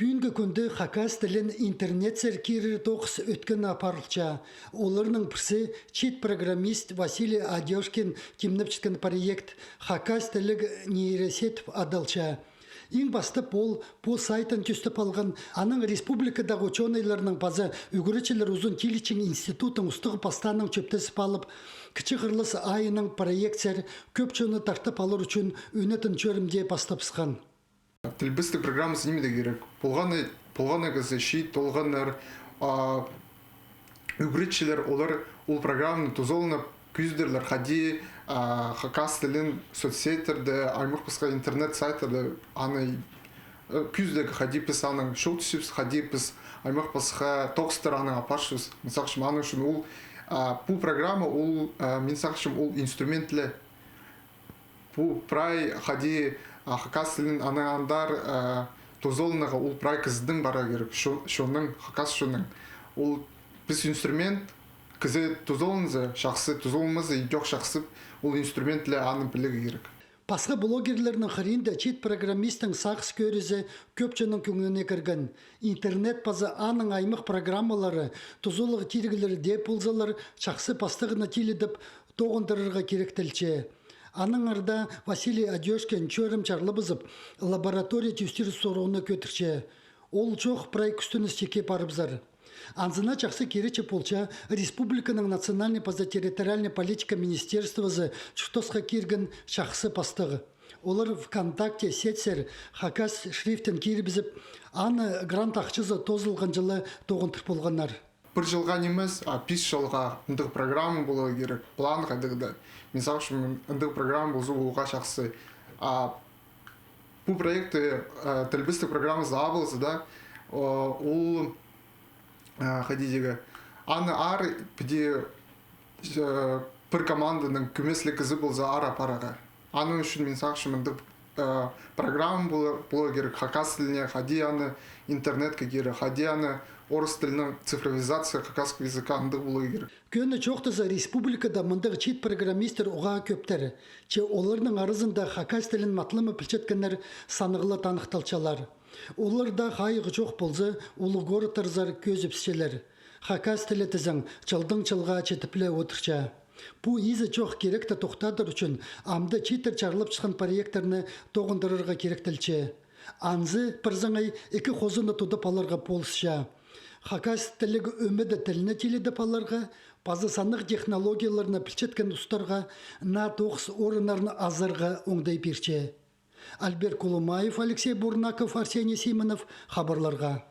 Бүгінгі күнді хакас тілін интернет серкері тоқыс өткен апарылча. Оларның бірсі чит программист Василий Одежкин кемніп проект хакас тілік нейросетіп адалча. Ең бастап ол по сайтын түстіп алған аның республикадағы ученыйларының базы үгірічілер ұзын Киличин институтын ұстығы пастаның чөптесіп алып, кіші қырлыс айының проекцияр көп чөні тартып алыр үшін өнетін чөрімде бастапсыған. Тілбістік программасы неме де керек. Болғаны кізі шейт, толғандар, үгірітшілер, олар ол программаны тұзолынып, күздерлер, қади, хакас тілін соцсеттерді, аймақ басқа интернет сайттарды, аны күздегі қади піс, аның шоу түсіпс, қади піс, аймақ басқа тоқстар аның апаршыз. Мен сақшым, аның үшін ол, бұл программа, мен сақшым, ол инструментлі. Бұл прай қади хакас тілін анағандар тозолынаға ол прай кіздің бара керек, шоның, хакас шоның. Ол біз инструмент, кізі тозолынызы, шақсы, тозолымызы, идеқ шақсып, ол инструментлі анын білігі керек. Басқа блогерлерінің қырында чит программистің сақс көрізі көпчінің көңіне кірген. Интернет базы аның аймық программалары, тозолығы тиргілері деп болзалар, шақсы пастығына теледіп, тоғындырырға керектілче. Аның арда Василий Одежкин чөрім чарлы бізіп, лаборатория тюстер соруыны көтірче. Ол жоқ прай күстіні стеке парыбзар. Анзына чақсы керече полча республиканың национальный паза территориальный политика министерствозы чуhtосқа керген шақсы пастығы. Олар ВКонтакте сетсер хакас шрифтін кербізіп, аны грант ақчызы тозылған жылы тоғынтыр болғанар. Бір жылға неміз, 5 жылға үндік программа болу керек, план қайдығды. Мен сақшым, үндік программа болу оға шақсы. Бұл проекты тілбістік программасы абылысы да, ол қайдедегі, аны ар біде бір команданың көмеслі кізі болса ара параға. Аны үшін мен сақшым, үндік программа болу керек, хакас тіліне, хади аны интернетке керек, хади аны орыс тілінің цифровизация хакасского языка андық болу керек. Көні жоқтыза республикада мұндық чит программистер ұға көптері, че оларының арызында хакас тілін матлымы пілчеткенер санығылы танықталчалар. Оларда қайығы жоқ болзы, олы горы тұрзар көзіпсішелер. Хакас тілі тізің чылдың чылға четіплі отырча. Бұл езі жоқ керекті тоқтадыр үшін амды читер чарлып шыққан проекторны тоғындырырға керектілче. Анзы пырзаңай екі қозыны тұдып аларға полысша. Хакас тілігі өміді тіліне теледіп аларға, базы санық технологияларына пілчеткен ұстарға, на тоқс орынарны азарға оңдай берче. Альберт Кулумаев, Алексей Бурнаков, Арсений Симонов хабарларға.